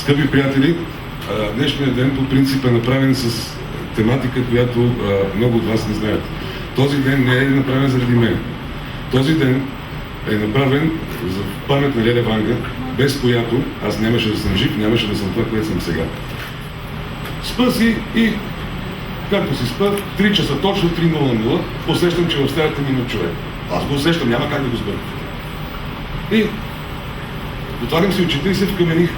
Скъпи приятели, днешният ден по принцип е направен с тематика, която много от вас не знаят. Този ден не е направен заради мен. Този ден е направен за памет на Леля Ванга, без която аз нямаше да съм жив, нямаше да съм това, което съм сега. Спа си и, както си спа, 3 часа точно, 3:00, усещам, че в стаята ми има човек. Аз го усещам, няма как да го сбъркам. И отварям си очите и се вкамених.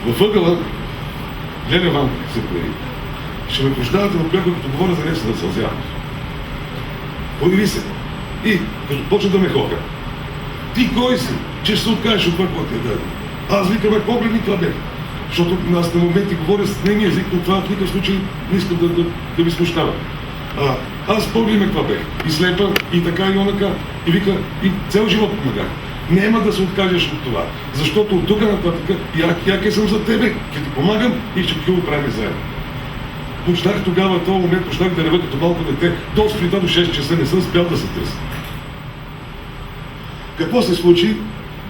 В ъгъла Леля Ванга се появи. Ще ме прощавате, но понякога като говоря за нея се да сълзявам. Появи се. И като почна да ме хока. Ти кой си? Че ще се откажеш от това, което ти е дадено. Аз викаме, погледни това бе. Защото аз на моменти говоря с нейния език, но това в никакъв случай не иска да ми смущава. Аз погледме това бех. И слепа, и така, и онака. И вика, и цял живот помагах. Няма да се откажеш от това, защото от тук нататък яке съм за тебе, ще ти помагам и ще го правим заедно. Почнах тогава, в този момент почнах да рева като малко дете, до сутринта до 6 часа не съм спял да се тръсна. Какво се случи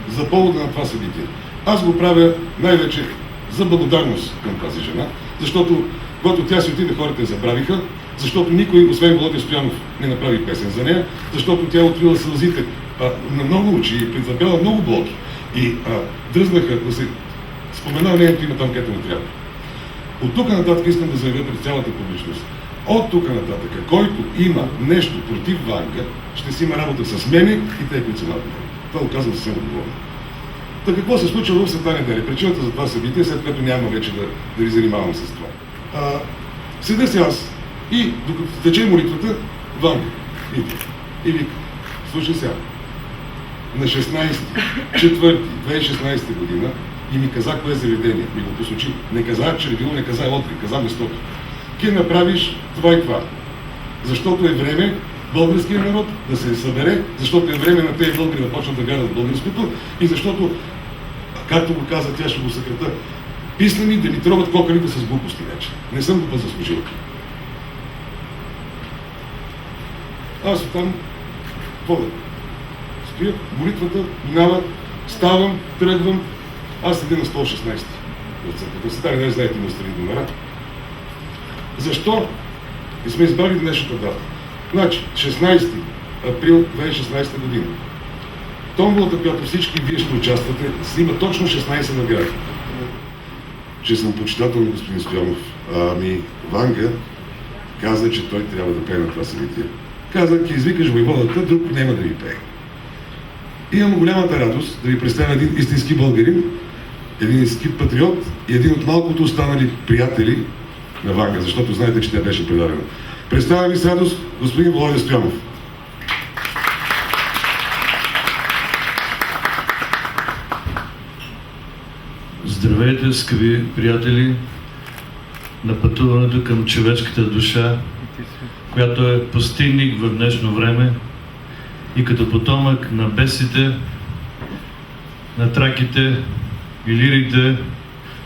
за повода на това събитие? Аз го правя най-вече за благодарност към тази жена, защото когато тя си отиде, хората я забравиха, защото никой, освен Володя Стоянов, не направи песен за нея, защото тя отвила сълзите на много очи и претърпяла много блоки. И дръзнаха да се спомена нейното име там, където не трябва. От тук нататък искам да заявя пред цялата публичност. От тук нататък, който има нещо против Ванга, ще си има работа с мене и те, които са над мен. Това го казвам съвсем отговорно. Та какво се случва в Света неделя? Причината за това събитие, след като няма вече да ви занимавам с това. Седя си аз и докато тече молитвата, Ванга и вика, слушай сега, на 16.04.2016 година и ми каза кое заведение, ми го посочи. Не каза Червило, не каза Лотри, каза местото. Ке направиш това и това. Защото е време българският народ да се събере, защото е време на тези българи да почнат да гледат българското и защото, както го каза, тя ще го съкрата, писна ми да ми троват кокалите с глупости вече. Не съм го заслужил. Аз оттам вода. Стоя, молитвата, минава, ставам, тръгвам. Аз седя на 116 в църквата. Стари не знаете, има страни номера. Защо сме избрали днешната дата? Значи, 16 април 2016 година. Томболата, която всички вие ще участвате, снима точно 16 награди. Че съм почитател на господин Стоянов. Ванга каза, че той трябва да пее на това събитие. Каза, ке извикаш войводата, друг няма да ви пее. Имам голямата радост да ви представя един истински българин, един истински патриот и един от малкото останали приятели на Ванга, защото знаете, че тя беше предадена. Представям ви с радост господин Володя Стоянов. Здравейте, скъпи приятели, на пътуването към човешката душа, която е пустинник в днешно време и като потомък на бесите, на траките, илирите,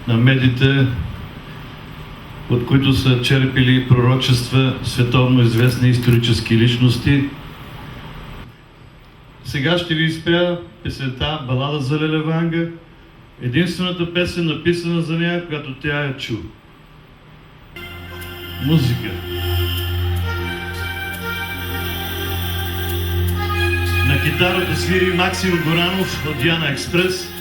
на медите, от които са черпили пророчества световно известни исторически личности. Сега ще ви изпея песента "Балада за Леля Ванга", единствената песен, написана за нея, която тя е чу. Музика. На китарата свири Максим Горанов от Диана Експрес.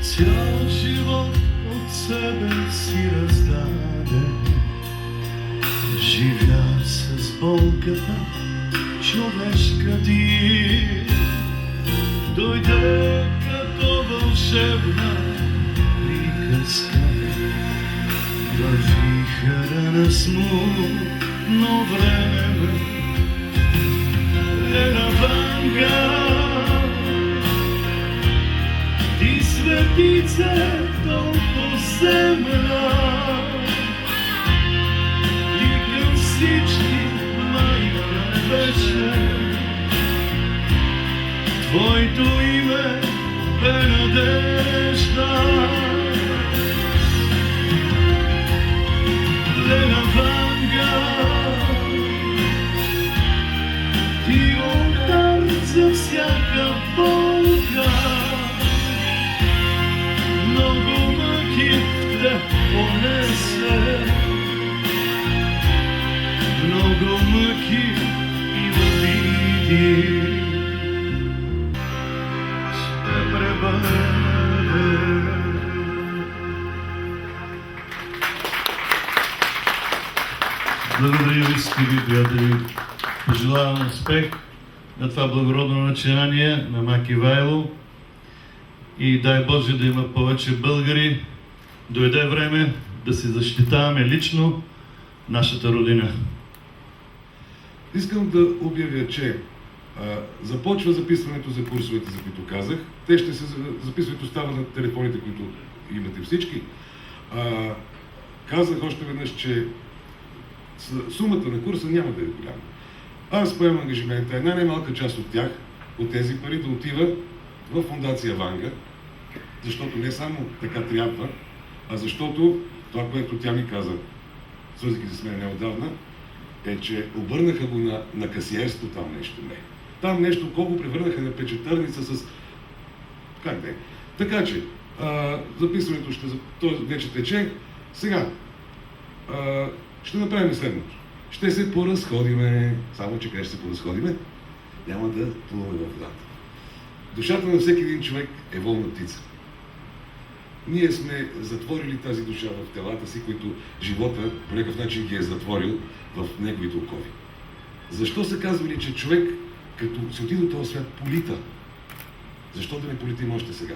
Цял живот от себе си раздаде, живя с болката човешка ти. Дойде като вълшебна приказка във вихъра на смутно време. Леля Ванга, ти светице толкова земля, и към си бе надежда. Лена Ванга, ти олтар за всяка болка. Много мъки те понесе, много мъки и обиди ще пребъде. Благодаря ви, скъпи приятели. Пожелавам успех на това благородно начинание на Маки Ивайло и дай Боже да има повече българи. Дойде време да се защитаваме лично нашата родина. Искам да обявя, че започва записването за курсовете, за които казах. Те ще се записването става на телефоните, които имате всички. Казах още веднъж, че сумата на курса няма да е голяма. Аз поемам ангажимента, една немалка част от тях, от тези пари да отива в фондация Ванга, защото не само така трябва, а защото това, което тя ми каза, свързайки се с мен неотдавна, е, че обърнаха го на касиерство там нещо. Не. Там нещо, колко превърнаха на печатърница с... Как не? Така че, записването ще... То вече тече. Сега, ще направим следното. Ще се поразходиме. Само, че къде ще се поразходиме? Няма да плуваме във водата. Душата на всеки един човек е волна птица. Ние сме затворили тази душа в телата си, които живота по някакъв начин ги е затворил в неговите окови. Защо са казвали, че човек, като се отиде от този свят, полита? Защо да не политим още сега?